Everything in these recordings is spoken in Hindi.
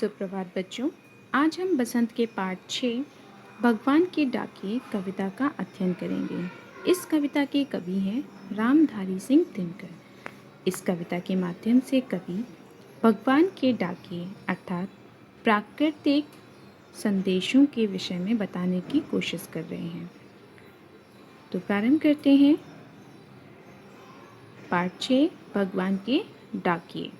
सुप्रभात बच्चों। आज हम बसंत के पाठ 6 भगवान के डाकिए कविता का अध्ययन करेंगे। इस कविता के कवि हैं रामधारी सिंह दिनकर। इस कविता के माध्यम से कवि भगवान के डाकिए अर्थात प्राकृतिक संदेशों के विषय में बताने की कोशिश कर रहे हैं। तो प्रारंभ करते हैं। पाठ 6 भगवान के डाकिए।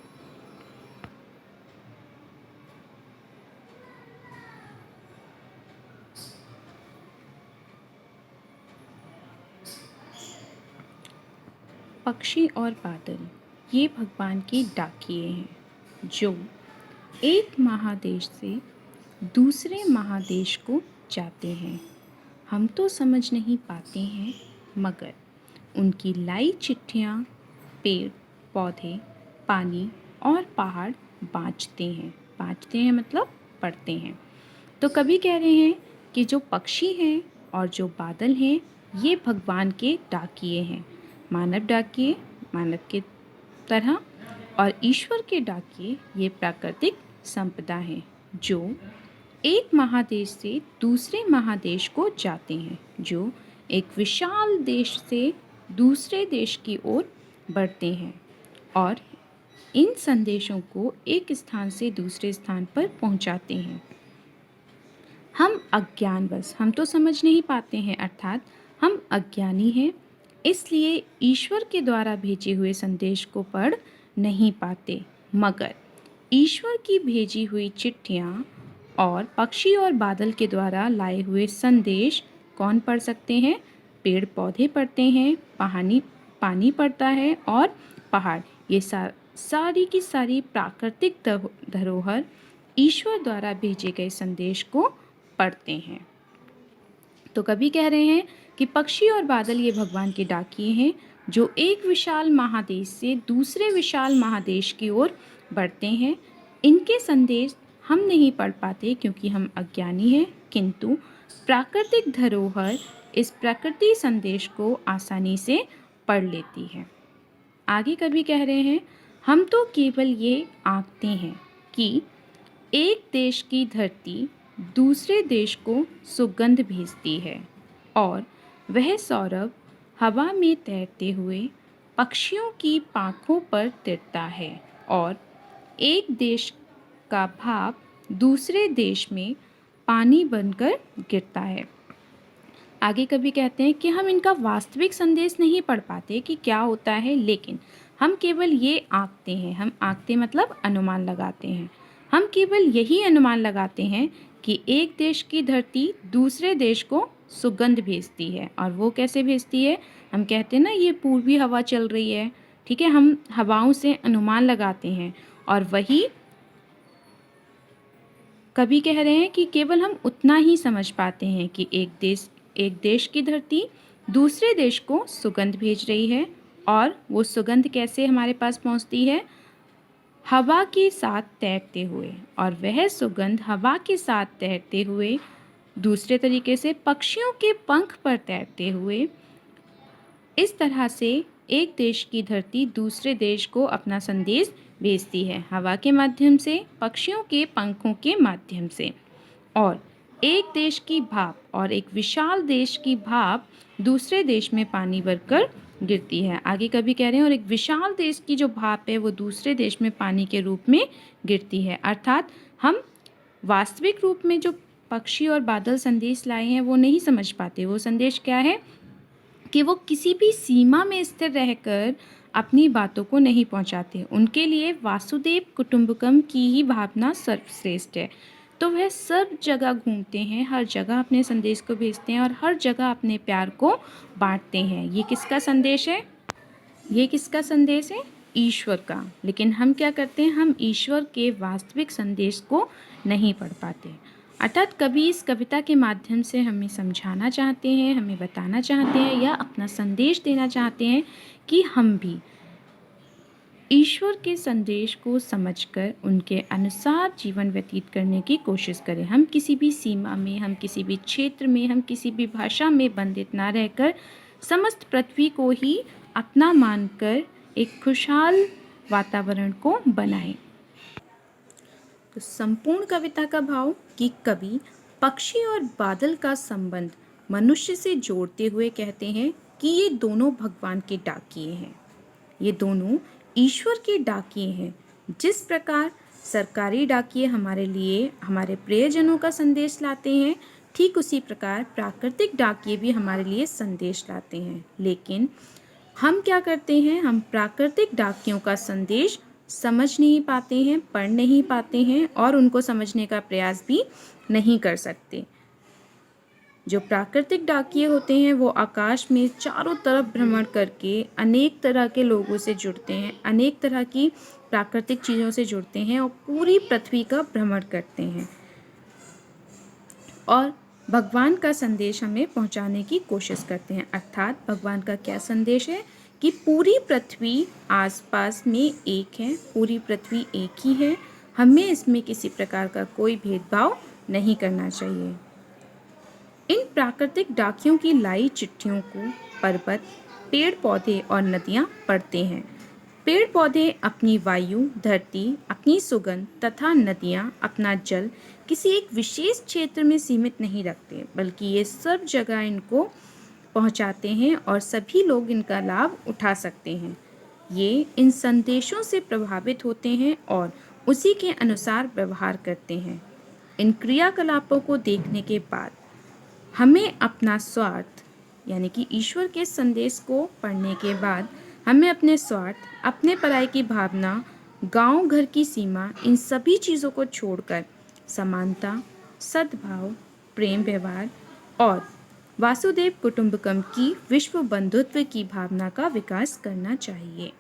पक्षी और बादल ये भगवान के डाकिए हैं जो एक महादेश से दूसरे महादेश को जाते हैं। हम तो समझ नहीं पाते हैं मगर उनकी लाई चिट्ठियाँ पेड़ पौधे पानी और पहाड़ बाँचते हैं मतलब पढ़ते हैं। तो कवि कह रहे हैं कि जो पक्षी हैं और जो बादल हैं ये भगवान के डाकिए हैं। मानव डाकिए मानव के तरह और ईश्वर के डाकिए ये प्राकृतिक संपदा हैं जो एक महादेश से दूसरे महादेश को जाते हैं, जो एक विशाल देश से दूसरे देश की ओर बढ़ते हैं और इन संदेशों को एक स्थान से दूसरे स्थान पर पहुंचाते हैं। हम तो समझ नहीं पाते हैं अर्थात हम अज्ञानी हैं, इसलिए ईश्वर के द्वारा भेजे हुए संदेश को पढ़ नहीं पाते, मगर ईश्वर की भेजी हुई चिट्ठियाँ और पक्षी और बादल के द्वारा लाए हुए संदेश कौन पढ़ सकते हैं? पेड़ पौधे पढ़ते हैं, पानी पड़ता है और पहाड़ ये सारी की सारी प्राकृतिक धरोहर ईश्वर द्वारा भेजे गए संदेश को पढ़ते हैं। तो कवि कह रहे हैं कि पक्षी और बादल ये भगवान के डाकिए हैं जो एक विशाल महादेश से दूसरे विशाल महादेश की ओर बढ़ते हैं। इनके संदेश हम नहीं पढ़ पाते क्योंकि हम अज्ञानी हैं, किंतु प्राकृतिक धरोहर इस प्रकृति संदेश को आसानी से पढ़ लेती है। आगे कवि कह रहे हैं, हम तो केवल ये आंकते हैं कि एक देश की धरती दूसरे देश को सुगंध भेजती है और वह सौरभ हवा में तैरते हुए पक्षियों की पाँखों पर तिरता है और एक देश का भाप दूसरे देश में पानी बनकर गिरता है। आगे कवि कहते हैं कि हम इनका वास्तविक संदेश नहीं पढ़ पाते कि क्या होता है, लेकिन हम केवल ये आंकते हैं। हम आंकते मतलब अनुमान लगाते हैं। हम केवल यही अनुमान लगाते हैं कि एक देश की धरती दूसरे देश को सुगंध भेजती है। और वो कैसे भेजती है? हम कहते हैं ना ये पूर्वी हवा चल रही है, ठीक है, हम हवाओं से अनुमान लगाते हैं और वही कवि कह रहे हैं कि केवल हम उतना ही समझ पाते हैं कि एक देश की धरती दूसरे देश को सुगंध भेज रही है और वो सुगंध कैसे हमारे पास पहुंचती है? हवा के साथ तैरते हुए, और वह सुगंध हवा के साथ तैरते हुए दूसरे तरीके से पक्षियों के पंख पर तैरते हुए इस तरह से एक देश की धरती दूसरे देश को अपना संदेश भेजती है, हवा के माध्यम से, पक्षियों के पंखों के माध्यम से। और एक देश की भाप और एक विशाल देश की भाप दूसरे देश में पानी भरकर गिरती है। आगे कभी कह रहे हैं और एक विशाल देश की जो भाप है वो दूसरे देश में पानी के रूप में गिरती है। अर्थात हम वास्तविक रूप में जो पक्षी और बादल संदेश लाए हैं वो नहीं समझ पाते। वो संदेश क्या है कि वो किसी भी सीमा में स्थिर रहकर अपनी बातों को नहीं पहुंचाते। उनके लिए वासुदेव कुटुंबकम की ही भावना सर्वश्रेष्ठ है। तो वह सब जगह घूमते हैं, हर जगह अपने संदेश को भेजते हैं और हर जगह अपने प्यार को बांटते हैं। ये किसका संदेश है? ये किसका संदेश है? ईश्वर का। लेकिन हम क्या करते हैं? हम ईश्वर के वास्तविक संदेश को नहीं पढ़ पाते। अर्थात कवि इस कविता के माध्यम से हमें समझाना चाहते हैं, हमें बताना चाहते हैं या अपना संदेश देना चाहते हैं कि हम भी ईश्वर के संदेश को समझकर उनके अनुसार जीवन व्यतीत करने की कोशिश करें। हम किसी भी सीमा में, हम किसी भी क्षेत्र में, हम किसी भी भाषा में बंधित ना रहकर समस्त पृथ्वी को ही अपना मानकर एक खुशहाल वातावरण को बनाएं। तो संपूर्ण कविता का भाव कि कवि पक्षी और बादल का संबंध मनुष्य से जोड़ते हुए कहते हैं कि ये दोनों भगवान के डाकिए हैं, ये दोनों ईश्वर के डाकिए हैं। जिस प्रकार सरकारी डाकिए हमारे लिए हमारे प्रियजनों का संदेश लाते हैं, ठीक उसी प्रकार प्राकृतिक डाकिए भी हमारे लिए संदेश लाते हैं। लेकिन हम क्या करते हैं, हम प्राकृतिक डाकियों का संदेश समझ नहीं पाते हैं, पढ़ नहीं पाते हैं और उनको समझने का प्रयास भी नहीं कर सकते। जो प्राकृतिक डाकिये होते हैं वो आकाश में चारों तरफ भ्रमण करके अनेक तरह के लोगों से जुड़ते हैं, अनेक तरह की प्राकृतिक चीज़ों से जुड़ते हैं और पूरी पृथ्वी का भ्रमण करते हैं और भगवान का संदेश हमें पहुंचाने की कोशिश करते हैं। अर्थात भगवान का क्या संदेश है कि पूरी पृथ्वी आसपास में एक है, पूरी पृथ्वी एक ही है, हमें इसमें किसी प्रकार का कोई भेदभाव नहीं करना चाहिए। इन प्राकृतिक डाकियों की लाई चिट्ठियों को पर्वत, पेड़ पौधे और नदियाँ पढ़ते हैं। पेड़ पौधे अपनी वायु, धरती अपनी सुगंध तथा नदियाँ अपना जल किसी एक विशेष क्षेत्र में सीमित नहीं रखते, बल्कि ये सब जगह इनको पहुँचाते हैं और सभी लोग इनका लाभ उठा सकते हैं। ये इन संदेशों से प्रभावित होते हैं और उसी के अनुसार व्यवहार करते हैं। इन क्रियाकलापों को देखने के बाद हमें अपना स्वार्थ यानी कि ईश्वर के संदेश को पढ़ने के बाद हमें अपने स्वार्थ, अपने पराई की भावना, गांव घर की सीमा, इन सभी चीज़ों को छोड़कर समानता, सद्भाव, प्रेम व्यवहार और वासुदेव कुटुंबकम की विश्व बंधुत्व की भावना का विकास करना चाहिए।